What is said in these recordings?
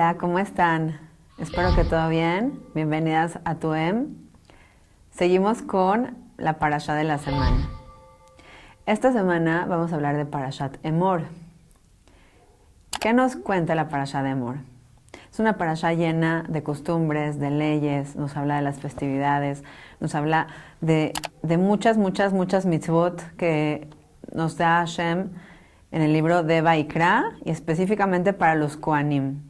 Hola, ¿cómo están? Espero que todo bien. Bienvenidas a Tuem. Seguimos con la parashá de la semana. Esta semana vamos a hablar de Parashat Emor. ¿Qué nos cuenta la parashá de Emor? Es una parashá llena de costumbres, de leyes, nos habla de las festividades, nos habla de muchas mitzvot que nos da Hashem en el libro de Vaikra y específicamente para los Kohanim.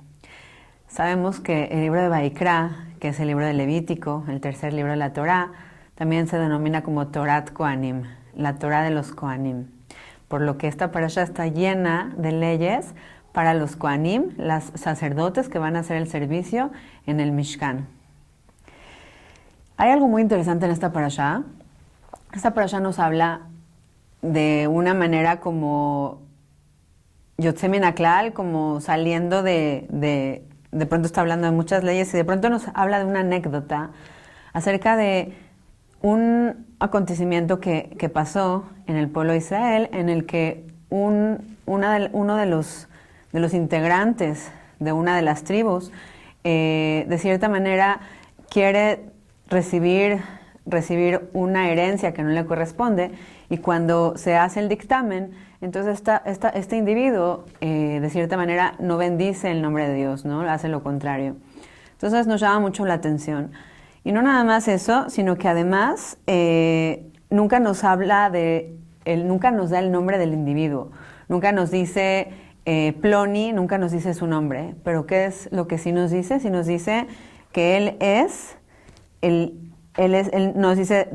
Sabemos que el libro de Vaikra, que es el libro de Levítico, el tercer libro de la Torá, también se denomina como Torat Kohanim, la Torá de los Kohanim. Por lo que esta parashá está llena de leyes para los Kohanim, los sacerdotes que van a hacer el servicio en el Mishkan. Hay algo muy interesante en esta parashá. Esta parashá nos habla de una manera como Yotze min haklal, como saliendo de pronto está hablando de muchas leyes y de pronto nos habla de una anécdota acerca de un acontecimiento que pasó en el pueblo de Israel, en el que uno de los integrantes de una de las tribus, de cierta manera, quiere recibir una herencia que no le corresponde, y cuando se hace el dictamen, entonces este individuo, de cierta manera, no bendice el nombre de Dios, ¿no? Hace lo contrario. Entonces nos llama mucho la atención. Y no nada más eso, sino que además nunca nos nunca nos da el nombre del individuo. Nunca nos dice Ploni, nunca nos dice su nombre. Pero ¿qué es lo que sí nos dice? Sí nos dice que él nos dice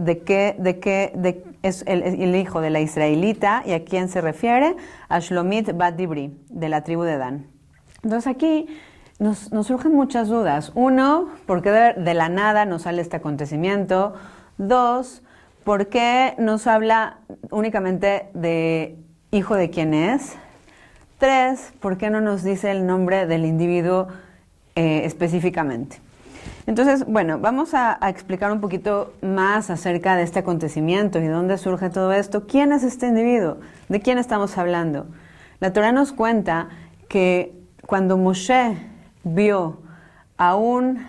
es el hijo de la israelita, y a quién se refiere, a Shlomit bat Dibri, de la tribu de Dan. Entonces aquí nos surgen muchas dudas. Uno, ¿por qué de la nada nos sale este acontecimiento? Dos, ¿por qué nos habla únicamente de hijo de quién es? Tres, ¿por qué no nos dice el nombre del individuo específicamente? Entonces, bueno, vamos a explicar un poquito más acerca de este acontecimiento y de dónde surge todo esto. ¿Quién es este individuo? ¿De quién estamos hablando? La Torá nos cuenta que cuando Moshe vio a un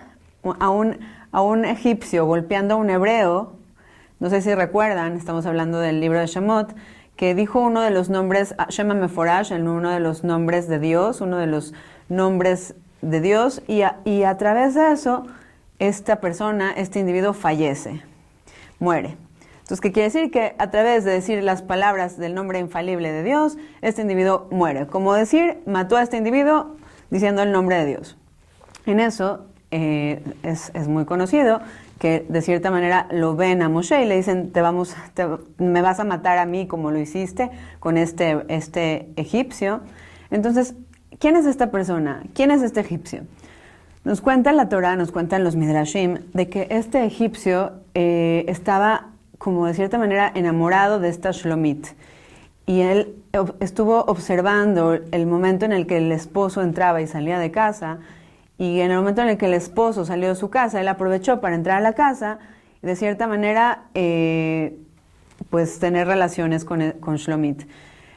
egipcio golpeando a un hebreo, no sé si recuerdan, estamos hablando del libro de Shemot, que dijo uno de los nombres, Shema Meforash, uno de los nombres de Dios, uno de los nombres de Dios, y a través de eso, esta persona, este individuo fallece, muere. Entonces, ¿qué quiere decir? Que a través de decir las palabras del nombre infalible de Dios, este individuo muere. Como decir, mató a este individuo diciendo el nombre de Dios. En eso es muy conocido que de cierta manera lo ven a Moshe y le dicen, me vas a matar a mí como lo hiciste con este egipcio. Entonces, ¿quién es esta persona? ¿Quién es este egipcio? Nos cuenta la Torá, nos cuentan los Midrashim, de que este egipcio estaba, como de cierta manera, enamorado de esta Shlomit. Y él estuvo observando el momento en el que el esposo entraba y salía de casa, y en el momento en el que el esposo salió de su casa, él aprovechó para entrar a la casa y de cierta manera, pues tener relaciones con Shlomit.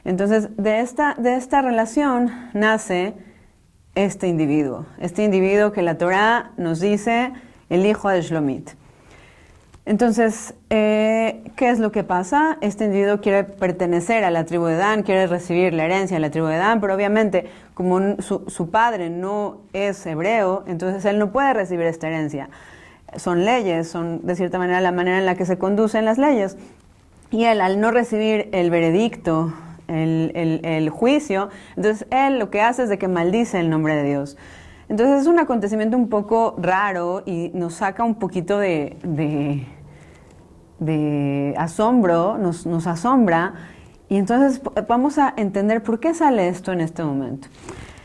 Entonces, de esta relación nace este individuo que la Torá nos dice el hijo de Shlomit. Entonces, ¿qué es lo que pasa? Este individuo quiere pertenecer a la tribu de Dan, quiere recibir la herencia de la tribu de Dan, pero obviamente como su padre no es hebreo, entonces él no puede recibir esta herencia. Son leyes, son de cierta manera la manera en la que se conducen las leyes. Y él, al no recibir el veredicto, el juicio, entonces él lo que hace es de que maldice el nombre de Dios. Entonces es un acontecimiento un poco raro y nos saca un poquito de asombro, nos asombra, y entonces vamos a entender por qué sale esto en este momento.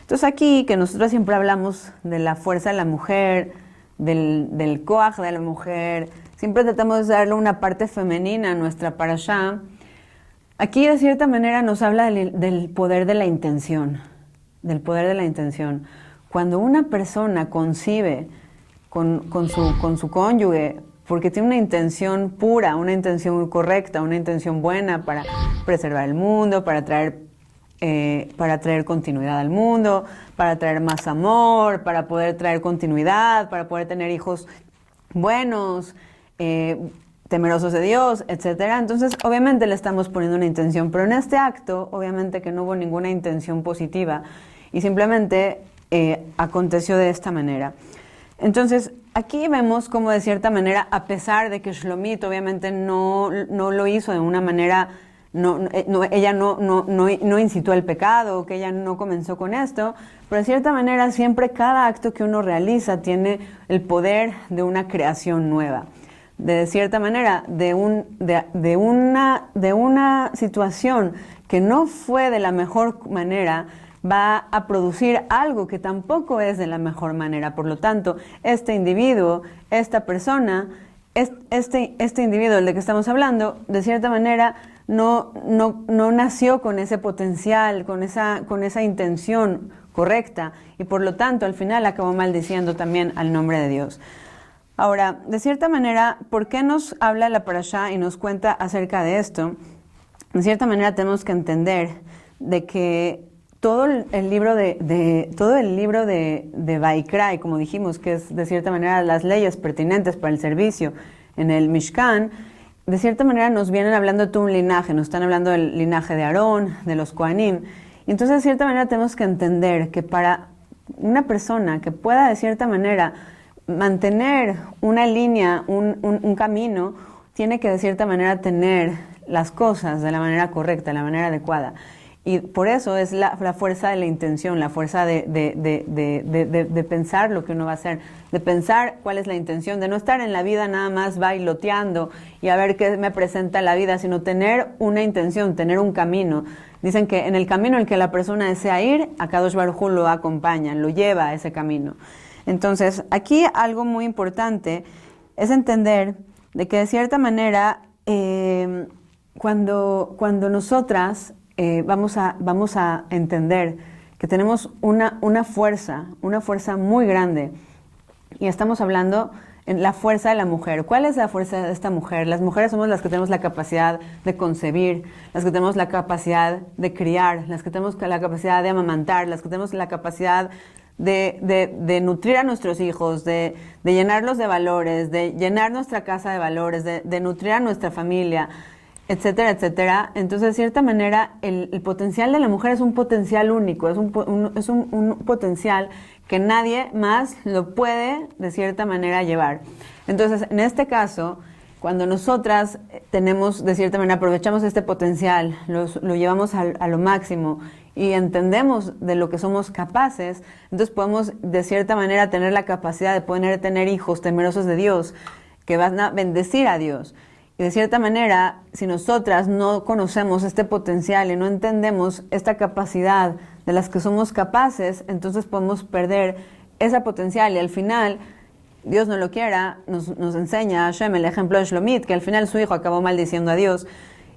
Entonces aquí, que nosotros siempre hablamos de la fuerza de la mujer, del koach de la mujer, siempre tratamos de darle una parte femenina a nuestra parashá. Aquí de cierta manera nos habla del poder de la intención, Cuando una persona concibe con su cónyuge, porque tiene una intención pura, una intención correcta, una intención buena para preservar el mundo, para traer para traer continuidad al mundo, para traer más amor, para poder traer continuidad, para poder tener hijos buenos, temerosos de Dios, etcétera. Entonces, obviamente le estamos poniendo una intención, pero en este acto, obviamente que no hubo ninguna intención positiva y simplemente aconteció de esta manera. Entonces, aquí vemos como de cierta manera, a pesar de que Shlomit obviamente no lo hizo de una manera, ella no incitó el pecado, que ella no comenzó con esto, pero de cierta manera siempre cada acto que uno realiza tiene el poder de una creación nueva. De cierta manera, de una situación que no fue de la mejor manera, va a producir algo que tampoco es de la mejor manera. Por lo tanto, este individuo, esta persona, este individuo del que estamos hablando, de cierta manera, no nació con ese potencial, con esa intención correcta, y por lo tanto, al final acabó maldiciendo también al nombre de Dios. Ahora, de cierta manera, ¿por qué nos habla la parashá y nos cuenta acerca de esto? De cierta manera tenemos que entender de que todo el libro de Vaikra, y como dijimos, que es de cierta manera las leyes pertinentes para el servicio en el Mishkan, de cierta manera nos vienen hablando de todo un linaje, nos están hablando del linaje de Aarón, de los Kohanim. Y entonces de cierta manera tenemos que entender que para una persona que pueda de cierta manera mantener una línea, un camino, tiene que de cierta manera tener las cosas de la manera correcta, de la manera adecuada. Y por eso es la fuerza de la intención, la fuerza de pensar lo que uno va a hacer, de pensar cuál es la intención, de no estar en la vida nada más bailoteando y a ver qué me presenta la vida, sino tener una intención, tener un camino. Dicen que en el camino en el que la persona desea ir, Akadosh Baruj Hu lo acompaña, lo lleva a ese camino. Entonces, aquí algo muy importante es entender de que de cierta manera, cuando nosotras vamos a entender que tenemos una fuerza muy grande, y estamos hablando en la fuerza de la mujer. ¿Cuál es la fuerza de esta mujer? Las mujeres somos las que tenemos la capacidad de concebir, las que tenemos la capacidad de criar, las que tenemos la capacidad de amamantar, las que tenemos la capacidad de nutrir a nuestros hijos, de llenarlos de valores, de llenar nuestra casa de valores, de nutrir a nuestra familia, etcétera, etcétera. Entonces, de cierta manera, el potencial de la mujer es un potencial único, es un potencial que nadie más lo puede, de cierta manera, llevar. Entonces, en este caso, cuando nosotras tenemos, de cierta manera, aprovechamos este potencial, lo llevamos a lo máximo y entendemos de lo que somos capaces, entonces podemos, de cierta manera, tener la capacidad de poder tener hijos temerosos de Dios, que van a bendecir a Dios. Y de cierta manera, si nosotras no conocemos este potencial y no entendemos esta capacidad de las que somos capaces, entonces podemos perder ese potencial y al final, Dios no lo quiera, nos enseña Hashem el ejemplo de Shlomit, que al final su hijo acabó maldiciendo a Dios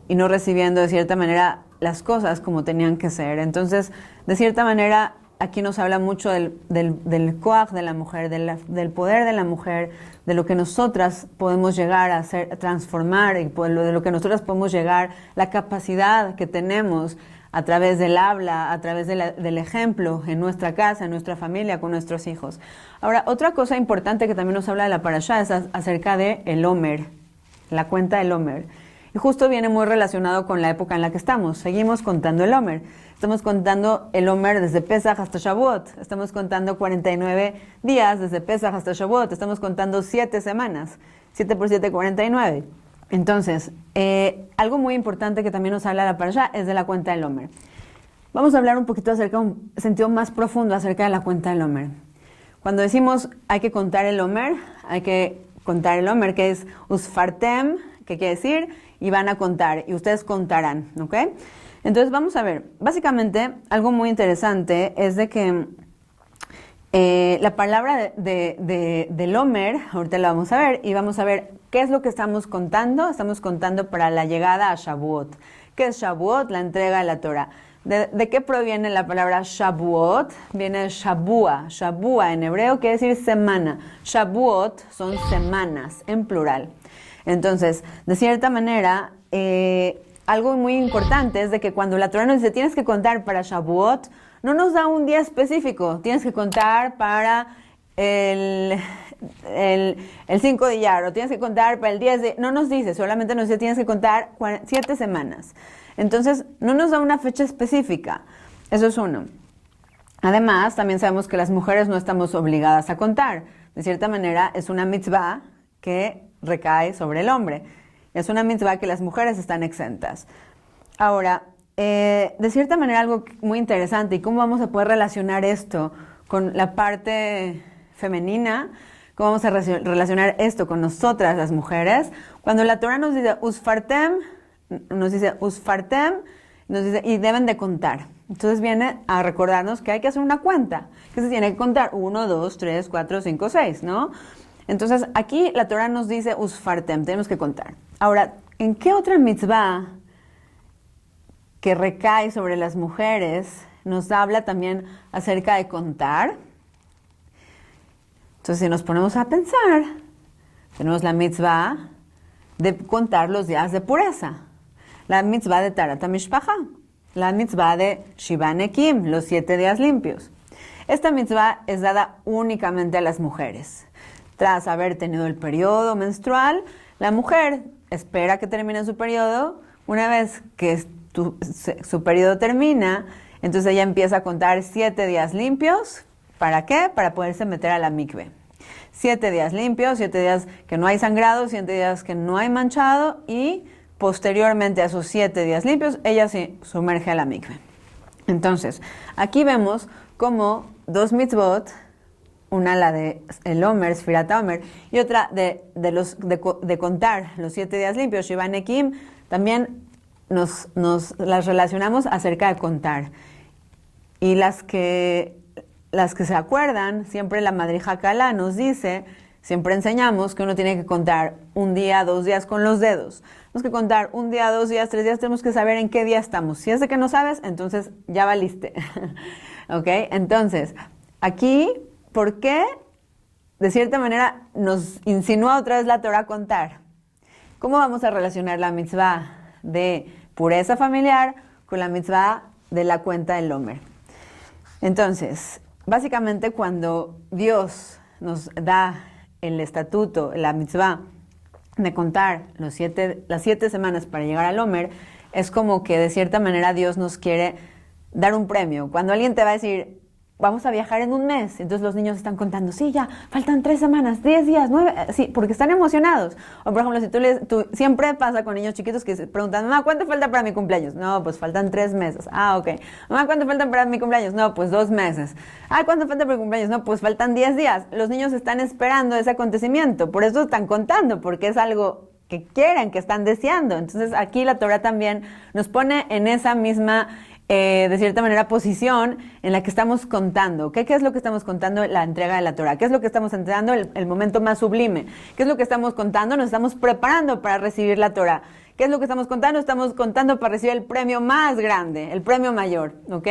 y no recibiendo de cierta manera las cosas como tenían que ser. Entonces, de cierta manera, aquí nos habla mucho del koach de la mujer, del poder de la mujer, de lo que nosotras podemos llegar a hacer, a transformar, y de lo que nosotras podemos llegar, la capacidad que tenemos a través del habla, a través del ejemplo en nuestra casa, en nuestra familia, con nuestros hijos. Ahora, otra cosa importante que también nos habla de la parashá es acerca de el Omer, la cuenta del Omer. Y justo viene muy relacionado con la época en la que estamos. Seguimos contando el Omer. Estamos contando el Omer desde Pesach hasta Shavuot. Estamos contando 49 días desde Pesach hasta Shavuot. Estamos contando 7 semanas. 7 por 7, 49. Entonces, algo muy importante que también nos habla la parashá es de la cuenta del Omer. Vamos a hablar un poquito acerca de un sentido más profundo acerca de la cuenta del Omer. Cuando decimos hay que contar el Omer, que es Usfartem, que quiere decir, y van a contar, y ustedes contarán, ¿ok? Entonces vamos a ver, básicamente algo muy interesante es de que la palabra del Omer, ahorita la vamos a ver, y vamos a ver qué es lo que estamos contando. Estamos contando para la llegada a Shavuot. ¿Qué es Shavuot? La entrega de la Torah. ¿De qué proviene la palabra Shavuot? Viene Shabua. Shabua en hebreo quiere decir semana. Shavuot son semanas, en plural. Entonces, de cierta manera, algo muy importante es de que cuando la Torah nos dice tienes que contar para Shavuot, no nos da un día específico, tienes que contar para el 5 de Iyar, o tienes que contar para el 10 de... No nos dice, solamente nos dice tienes que contar 7 semanas. Entonces, no nos da una fecha específica. Eso es uno. Además, también sabemos que las mujeres no estamos obligadas a contar. De cierta manera, es una mitzvah que recae sobre el hombre. Es una mitzvah que las mujeres están exentas. Ahora, de cierta manera, algo muy interesante, y cómo vamos a poder relacionar esto con la parte femenina, cómo vamos a relacionar esto con nosotras, las mujeres. Cuando la Torah nos dice usfartem, nos dice y deben de contar. Entonces viene a recordarnos que hay que hacer una cuenta, que se tiene que contar 1, 2, 3, 4, 5, 6, ¿no? Entonces aquí la Torah nos dice usfartem, tenemos que contar. Ahora, ¿en qué otra mitzvah que recae sobre las mujeres nos habla también acerca de contar? Entonces, si nos ponemos a pensar, tenemos la mitzvah de contar los días de pureza, la mitzvah de Tarat HaMishpacha, la mitzvah de Shiva Nekim, los 7 días limpios. Esta mitzvah es dada únicamente a las mujeres. Tras haber tenido el periodo menstrual, la mujer espera que termine su periodo. Una vez que su periodo termina, entonces ella empieza a contar 7 días limpios. ¿Para qué? Para poderse meter a la mikve. 7 días limpios, 7 días que no hay sangrado, 7 días que no hay manchado, y posteriormente a esos 7 días limpios, ella se sumerge a la mikve. Entonces, aquí vemos como 2 mitzvot, una la de el Omer, Sfirat Omer, y otra de contar los 7 días limpios, Shiva Nekim, también nos las relacionamos acerca de contar. Y las que se acuerdan, siempre la Madrija Kala nos dice, siempre enseñamos que uno tiene que contar 1 día, 2 días con los dedos. Tenemos que contar 1 día, 2 días, 3 días, tenemos que saber en qué día estamos. Si es de que no sabes, entonces ya valiste. ¿Ok? Entonces, aquí, ¿por qué? De cierta manera nos insinúa otra vez la Torah a contar. ¿Cómo vamos a relacionar la mitzvah de pureza familiar con la mitzvah de la cuenta del Omer? Entonces, básicamente cuando Dios nos da el estatuto, la mitzvah de contar las 7 semanas para llegar al Omer, es como que de cierta manera Dios nos quiere dar un premio. Cuando alguien te va a decir, vamos a viajar en 1 mes, entonces los niños están contando, sí, ya, faltan 3 semanas, 10 días, 9, sí, porque están emocionados. O por ejemplo, si tú siempre pasa con niños chiquitos que se preguntan, mamá, ¿cuánto falta para mi cumpleaños? No, pues faltan 3 meses. Ah, ok. Mamá, ¿cuánto falta para mi cumpleaños? No, pues 2 meses. Ah, ¿cuánto falta para mi cumpleaños? No, pues faltan 10 días. Los niños están esperando ese acontecimiento, por eso están contando, porque es algo que quieren, que están deseando. Entonces aquí la Torah también nos pone en esa misma de cierta manera, posición en la que estamos contando. ¿Qué es lo que estamos contando? La entrega de la Torah. ¿Qué es lo que estamos entregando? El momento más sublime. ¿Qué es lo que estamos contando? Nos estamos preparando para recibir la Torah. ¿Qué es lo que estamos contando? Estamos contando para recibir el premio más grande, el premio mayor, ¿ok?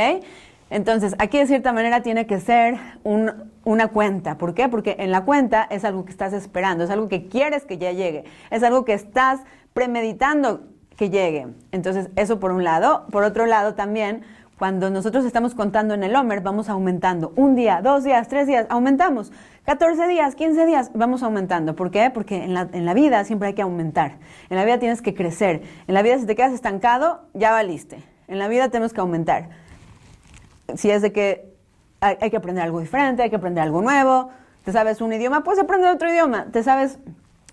Entonces, aquí de cierta manera tiene que ser una cuenta. ¿Por qué? Porque en la cuenta es algo que estás esperando, es algo que quieres que ya llegue, es algo que estás premeditando que llegue. Entonces, eso por un lado. Por otro lado también, cuando nosotros estamos contando en el Omer, vamos aumentando. 1 día, 2 días, 3 días, aumentamos. 14 días, 15 días, vamos aumentando. ¿Por qué? Porque en la vida siempre hay que aumentar. En la vida tienes que crecer. En la vida si te quedas estancado, ya valiste. En la vida tenemos que aumentar. Si es de que hay que aprender algo diferente, hay que aprender algo nuevo. ¿Te sabes un idioma? Puedes aprender otro idioma.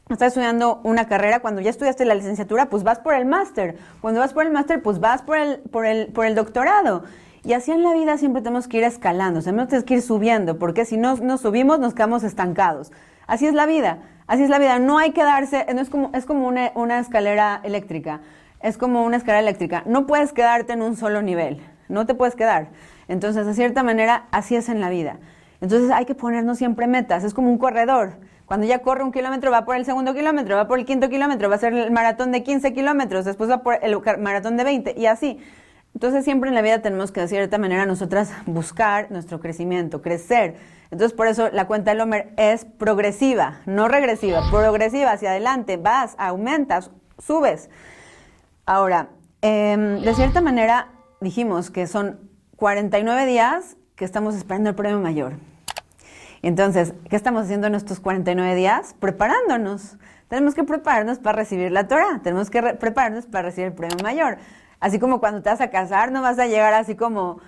Estás estudiando una carrera, cuando ya estudiaste la licenciatura, pues vas por el máster. Cuando vas por el máster, pues vas por el doctorado. Y así en la vida siempre tenemos que ir escalando, tenemos que ir subiendo, porque si no nos subimos, nos quedamos estancados. Así es la vida, no hay que darse, no es como una escalera eléctrica, es como una escalera eléctrica. No puedes quedarte en un solo nivel, no te puedes quedar. Entonces, de cierta manera, así es en la vida. Entonces hay que ponernos siempre metas, es como un corredor. Cuando ya corre 1 kilómetro, va por el 2.º kilómetro, va por el 5.º kilómetro, va a hacer el maratón de 15 kilómetros, después va por el maratón de 20, y así. Entonces siempre en la vida tenemos que de cierta manera nosotras buscar nuestro crecimiento, crecer. Entonces por eso la cuenta del Omer es progresiva, no regresiva, progresiva, hacia adelante, vas, aumentas, subes. Ahora, De cierta manera, dijimos que son 49 días que estamos esperando el premio mayor. Entonces, ¿qué estamos haciendo en estos 49 días? Preparándonos. Tenemos que prepararnos para recibir la Torah. Tenemos que prepararnos para recibir el premio mayor. Así como cuando te vas a casar, no vas a llegar así como,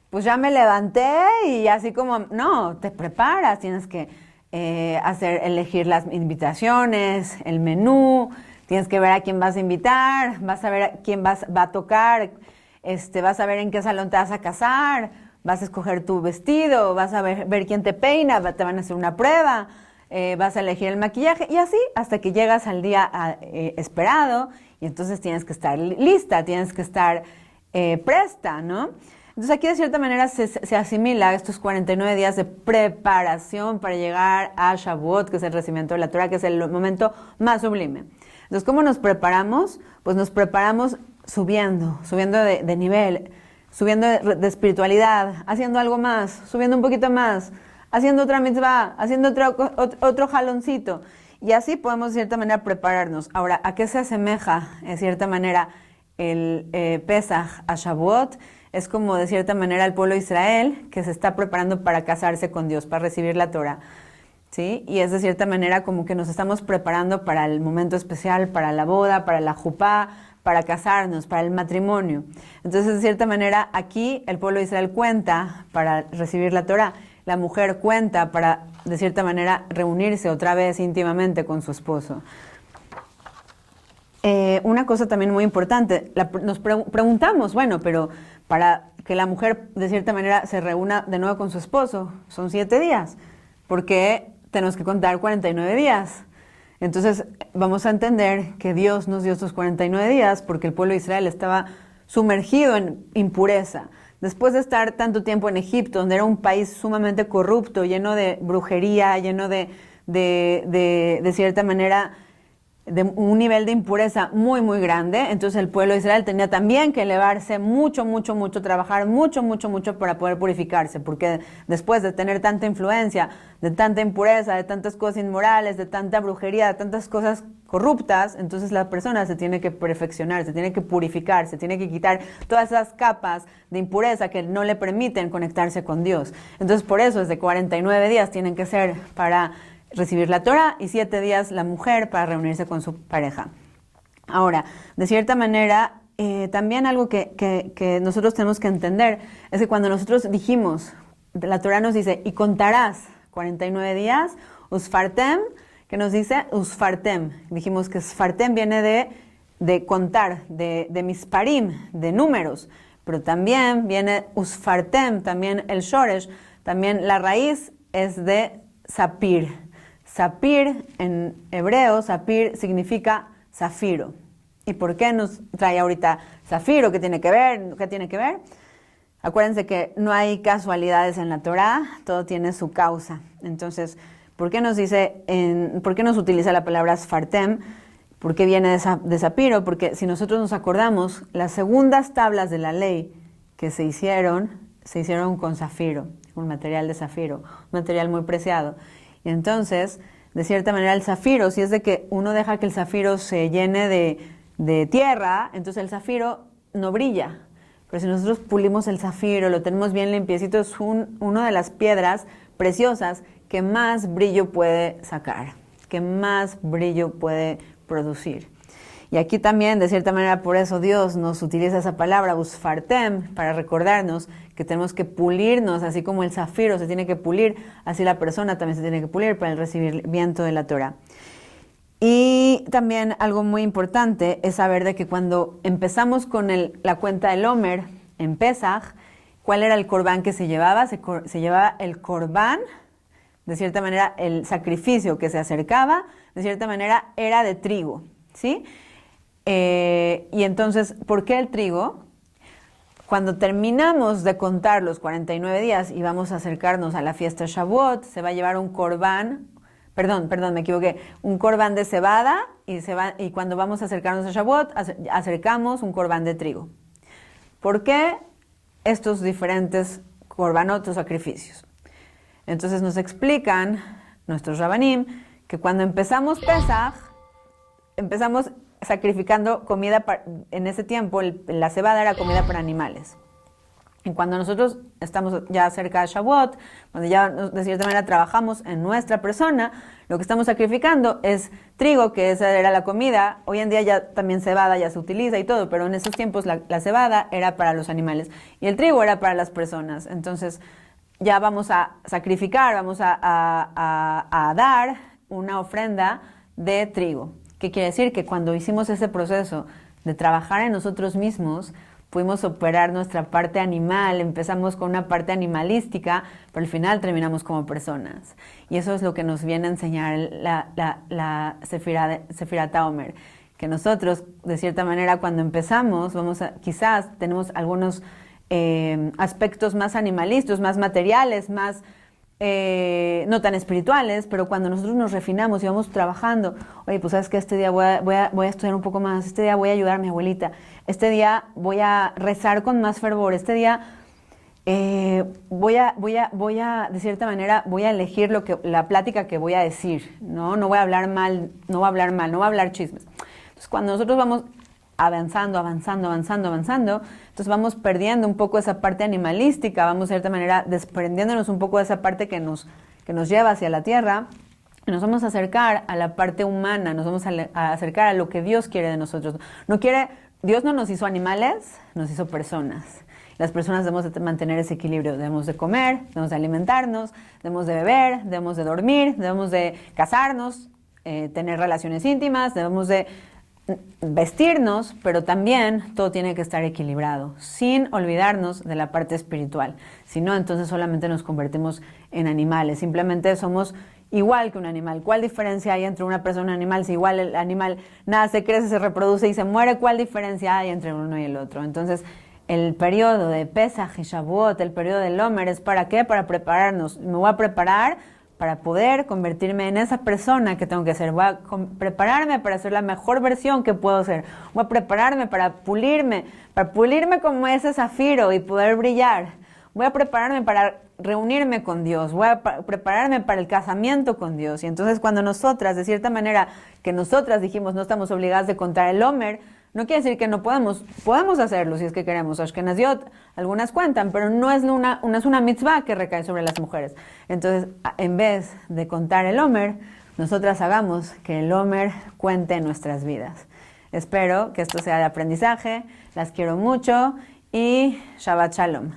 pues ya me levanté y así como, no, te preparas. Tienes que elegir las invitaciones, el menú, tienes que ver a quién vas a invitar, vas a ver a quién va a tocar, vas a ver en qué salón te vas a casar, vas a escoger tu vestido, vas a ver quién te peina, te van a hacer una prueba, vas a elegir el maquillaje y así hasta que llegas al día esperado y entonces tienes que estar lista, tienes que estar presta, ¿no? Entonces aquí de cierta manera se asimila estos 49 días de preparación para llegar a Shavuot, que es el recibimiento de la Torah, que es el momento más sublime. Entonces, ¿cómo nos preparamos? Pues nos preparamos subiendo de nivel, subiendo de espiritualidad, haciendo algo más, subiendo un poquito más, haciendo otra mitzvah, haciendo otro jaloncito. Y así podemos de cierta manera prepararnos. Ahora, ¿a qué se asemeja de cierta manera el Pesaj a Shavuot? Es como de cierta manera el pueblo de Israel que se está preparando para casarse con Dios, para recibir la Torah, ¿sí? Y es de cierta manera como que nos estamos preparando para el momento especial, para la boda, para la jupá, para casarnos, para el matrimonio. Entonces, de cierta manera, aquí el pueblo de Israel cuenta para recibir la Torah. La mujer cuenta para, de cierta manera, reunirse otra vez íntimamente con su esposo. Una cosa también muy importante, nos preguntamos, bueno, pero para que la mujer de cierta manera se reúna de nuevo con su esposo, son 7 días, porque tenemos que contar 49 días. Entonces vamos a entender que Dios nos dio estos 49 días porque el pueblo de Israel estaba sumergido en impureza. Después de estar tanto tiempo en Egipto, donde era un país sumamente corrupto, lleno de brujería, lleno de cierta manera de un nivel de impureza muy, muy grande. Entonces el pueblo de Israel tenía también que elevarse mucho, trabajar mucho para poder purificarse, porque después de tener tanta influencia, de tanta impureza, de tantas cosas inmorales, de tanta brujería, de tantas cosas corruptas, entonces la persona se tiene que perfeccionar, se tiene que purificar, se tiene que quitar todas esas capas de impureza que no le permiten conectarse con Dios. Entonces por eso desde 49 días tienen que ser para recibir la Torah y 7 días la mujer para reunirse con su pareja. Ahora, de cierta manera, también algo que nosotros tenemos que entender es que cuando nosotros dijimos, la Torah nos dice, y contarás 49 días, usfartem, que nos dice usfartem. Dijimos que sfartem viene de contar, de misparim, de números, pero también viene usfartem, también el shoresh, también la raíz es de sapir. Sapir en hebreo, sapir significa zafiro. ¿Y por qué nos trae ahorita zafiro? ¿Qué tiene que ver? ¿Qué tiene que ver? Acuérdense que no hay casualidades en la Torá, todo tiene su causa. Entonces, ¿por qué nos utiliza la palabra sfartem? ¿Por qué viene de zafiro? Porque si nosotros nos acordamos, las segundas tablas de la ley que se hicieron con zafiro, un material de zafiro, un material muy preciado. Y entonces, de cierta manera, el zafiro, si es de que uno deja que el zafiro se llene de tierra, entonces el zafiro no brilla. Pero si nosotros pulimos el zafiro, lo tenemos bien limpiecito, es una de las piedras preciosas que más brillo puede sacar, que más brillo puede producir. Y aquí también, de cierta manera, por eso Dios nos utiliza esa palabra, usfartem, para recordarnos que tenemos que pulirnos, así como el zafiro se tiene que pulir, así la persona también se tiene que pulir para el recibimiento de la Torah. Y también algo muy importante es saber de que cuando empezamos con la cuenta del Omer en Pesaj, ¿cuál era el corbán que se llevaba? Se llevaba el corbán, de cierta manera, el sacrificio que se acercaba, de cierta manera, era de trigo, ¿sí? Y entonces, ¿por qué el trigo? Cuando terminamos de contar los 49 días y vamos a acercarnos a la fiesta Shavuot, se va a llevar un corbán, perdón, me equivoqué, un corbán de cebada y cuando vamos a acercarnos a Shavuot, acercamos un corbán de trigo. ¿Por qué estos diferentes corbanot o sacrificios? Entonces nos explican nuestros rabanim que cuando empezamos Pesaj, empezamos sacrificando comida, en ese tiempo la cebada era comida para animales. Y cuando nosotros estamos ya cerca de Shavuot, cuando ya de cierta manera trabajamos en nuestra persona, lo que estamos sacrificando es trigo, que esa era la comida. Hoy en día ya también cebada ya se utiliza y todo, pero en esos tiempos la cebada era para los animales y el trigo era para las personas. Entonces ya vamos a sacrificar, vamos a dar una ofrenda de trigo. ¿Qué quiere decir? Que cuando hicimos ese proceso de trabajar en nosotros mismos, pudimos operar nuestra parte animal, empezamos con una parte animalística, pero al final terminamos como personas. Y eso es lo que nos viene a enseñar la Sefirat HaOmer, que nosotros, de cierta manera, cuando empezamos, quizás tenemos algunos aspectos más animalistas, más materiales, más no tan espirituales, pero cuando nosotros nos refinamos y vamos trabajando, oye, pues sabes que este día voy a estudiar un poco más, este día voy a ayudar a mi abuelita, este día voy a rezar con más fervor, este día voy a, de cierta manera, voy a elegir la plática que voy a decir, ¿no? No voy a hablar mal, no voy a hablar chismes. Entonces, cuando nosotros vamos avanzando, entonces vamos perdiendo un poco esa parte animalística, vamos de cierta manera desprendiéndonos un poco de esa parte que nos lleva hacia la tierra, y nos vamos a acercar a la parte humana, nos vamos a acercar a lo que Dios quiere de nosotros. Dios no nos hizo animales, nos hizo personas. Las personas debemos de mantener ese equilibrio, debemos de comer, debemos de alimentarnos, debemos de beber, debemos de dormir, debemos de casarnos, tener relaciones íntimas, debemos de vestirnos, pero también todo tiene que estar equilibrado, sin olvidarnos de la parte espiritual. Si no, entonces solamente nos convertimos en animales, simplemente somos igual que un animal. ¿Cuál diferencia hay entre una persona y un animal? Si igual el animal nace, crece, se reproduce y se muere, ¿cuál diferencia hay entre uno y el otro? Entonces, el periodo de Pesaj y Shavuot, el periodo del Omer, ¿es para qué? Para prepararnos. Me voy a preparar para poder convertirme en esa persona que tengo que ser. Voy a prepararme para ser la mejor versión que puedo ser. Voy a prepararme para pulirme como ese zafiro y poder brillar. Voy a prepararme para reunirme con Dios. Voy a prepararme para el casamiento con Dios. Y entonces cuando nosotras, de cierta manera, que nosotras dijimos no estamos obligadas de contar el Omer, no quiere decir que no podemos hacerlo si es que queremos. Ashkenaziot, algunas cuentan, pero no es una mitzvah que recae sobre las mujeres. Entonces, en vez de contar el Omer, nosotras hagamos que el Omer cuente en nuestras vidas. Espero que esto sea de aprendizaje, las quiero mucho y Shabbat Shalom.